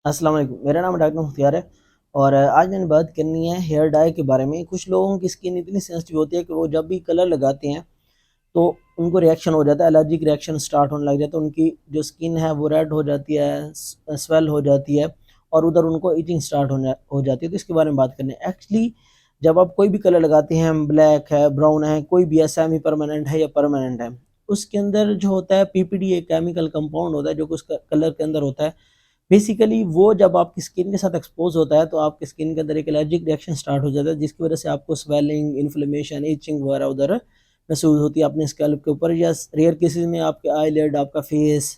अस्सलाम वालेकुम। मेरा नाम डॉक्टर मुख्तियार है और आज मैंने बात करनी है हेयर डाई के बारे में। कुछ लोगों की स्किन इतनी सेंसिटिव होती है कि वो जब भी कलर लगाते हैं तो उनको रिएक्शन हो जाता है, एलर्जिक रिएक्शन स्टार्ट होने लग जाता है। उनकी जो स्किन है वो रेड हो जाती है, स्वेल हो जाती है और उधर उनको इचिंग स्टार्ट हो जाती है। तो इसके बारे में बात करनी है। एक्चुअली जब आप कोई भी कलर लगाते हैं, ब्लैक है, ब्राउन है, कोई भी है, सेमी परमानेंट है या परमानेंट है, उसके अंदर जो होता है पीपीडी एक केमिकल कंपाउंड होता है जो कि उस कलर के अंदर होता है। बेसिकली वो जब आपकी स्किन के साथ एक्सपोज होता है तो आपकी स्किन के अंदर एक एलर्जिक रिएक्शन स्टार्ट हो जाता है, जिसकी वजह से आपको स्वेलिंग, इन्फ्लेमेशन, इचिंग वगैरह उधर महसूस होती है अपने स्कैल्प के ऊपर, या रेयर केसेस में आपके आईलिड, आपका फेस,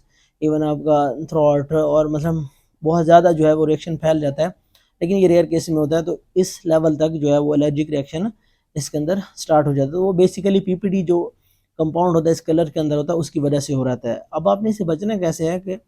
इवन आपका थ्रोट, और मतलब बहुत ज़्यादा जो है वो रिएक्शन फैल जाता है। लेकिन ये रेयर केस में होता है, तो इस लेवल तक जो है वो एलर्जिक रिएक्शन इसके अंदर स्टार्ट हो जाता है। तो वो बेसिकली पीपीडी जो कंपाउंड होता है इस कलर के अंदर होता है, उसकी वजह से हो रहता है। अब आपने इसे बचना कैसे है कि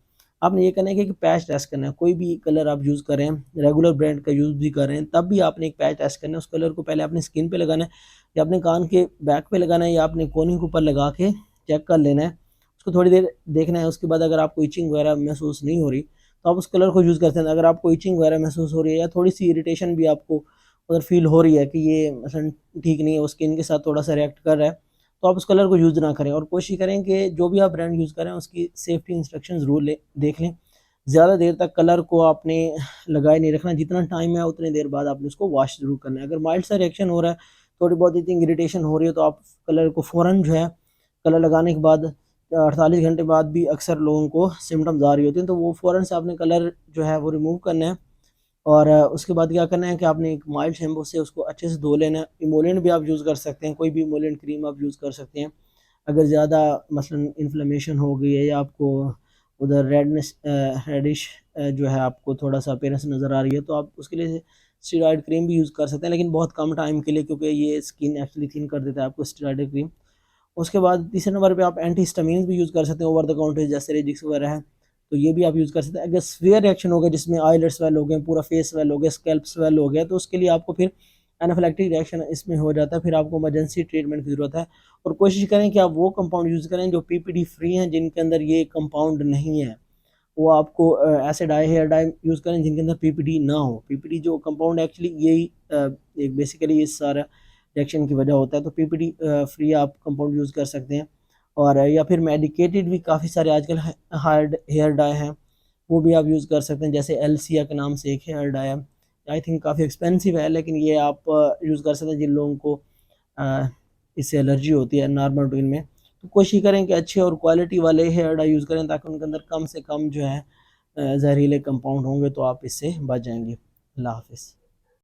आपने ये करना है कि पैच टेस्ट करना है। कोई भी कलर आप यूज़ करें, रेगुलर ब्रांड का यूज़ भी करें, तब भी आपने एक पैच टेस्ट करना है। उस कलर को पहले अपने स्किन पे लगाना है, या अपने कान के बैक पे लगाना है, या अपने कोनी के ऊपर लगा के चेक कर लेना है। उसको थोड़ी देर देखना है। उसके बाद अगर आपको इचिंग वगैरह महसूस नहीं हो रही तो आप उस कलर को यूज़ करते हैं। अगर आपको इचिंग वगैरह महसूस हो रही है या थोड़ी सी इरिटेशन भी आपको उधर फील हो रही है कि ये मतलब ठीक नहीं है, वो स्किन के साथ थोड़ा सा रिएक्ट कर रहा है, तो आप उस कलर को यूज़ ना करें। और कोशिश करें कि जो भी आप ब्रांड यूज़ करें उसकी सेफ्टी इंस्ट्रक्शन ज़रूर देख लें। ज़्यादा देर तक कलर को आपने लगाए नहीं रखना। जितना टाइम है उतनी देर बाद आपने उसको वॉश ज़रूर करना है। अगर माइल्ड सा रिएक्शन हो रहा है, थोड़ी बहुत इतनी इरिटेशन हो रही है, तो आप कलर को फ़ौरन जो है कलर लगाने के बाद 48 घंटे बाद भी अक्सर लोगों को सिम्टम्स आ रही होती हैं, तो वो फ़ौरन से आपने कलर जो है वो रिमूव करना है। और उसके बाद क्या करना है कि आपने एक माइल्ड शैम्पू से उसको अच्छे से धो लेना है। इमोलेंट भी आप यूज़ कर सकते हैं, कोई भी इमोलेंट क्रीम आप यूज़ कर सकते हैं। अगर ज़्यादा मसलन इन्फ्लेमेशन हो गई है, या आपको उधर रेडनेस रेडिश जो है आपको थोड़ा सा अपीयरेंस नज़र आ रही है, तो आप उसके लिए स्टेरॉइड क्रीम भी यूज़ कर सकते हैं, लेकिन बहुत कम टाइम के लिए, क्योंकि ये स्किन एक्चुअली थिन कर देता है आपको स्टेरॉइड क्रीम। उसके बाद तीसरे नंबर पे आप एंटी हिस्टामिन्स भी यूज़ कर सकते हैं ओवर द काउंटर, जैसे रेजिक्स वगैरह है, तो ये भी आप यूज़ कर सकते हैं। अगर सीवियर रिएक्शन हो गया जिसमें आईलिड स्वेल हो गए, पूरा फेस स्वेल हो गया, स्कैल्प स्वेल हो गया, तो उसके लिए आपको फिर एनाफिलैक्टिक रिएक्शन इसमें हो जाता है, फिर आपको इमरजेंसी ट्रीटमेंट की ज़रूरत है। और कोशिश करें कि आप वो कंपाउंड यूज़ करें जो पीपीडी फ्री हैं, जिनके अंदर ये कंपाउंड नहीं है। वो आपको ऐसे डाई, हेयर डाई यूज़ करें जिनके अंदर पीपीडी ना हो। पीपीडी जो कंपाउंड एक्चुअली यही एक बेसिकली इस सारा रिएक्शन की वजह होता है, तो पीपीडी फ्री आप कंपाउंड यूज़ कर सकते हैं। और या फिर मेडिकेटेड भी काफ़ी सारे आजकल हार्ड हेयर डाई हैं, वो भी आप यूज़ कर सकते हैं। जैसे एलसिया के नाम से एक हेयर डाई है, आई थिंक काफ़ी एक्सपेंसिव है, लेकिन ये आप यूज़ कर सकते हैं जिन लोगों को अ, इससे एलर्जी होती है नॉर्मल रूटीन में। तो कोशिश करें कि अच्छे और क्वालिटी वाले हेयर डाई यूज़ करें, ताकि उनके अंदर कम से कम जो है ज़हरीले कंपाउंड होंगे, तो आप इससे बच जाएंगे। अल्लाह हाफिज़।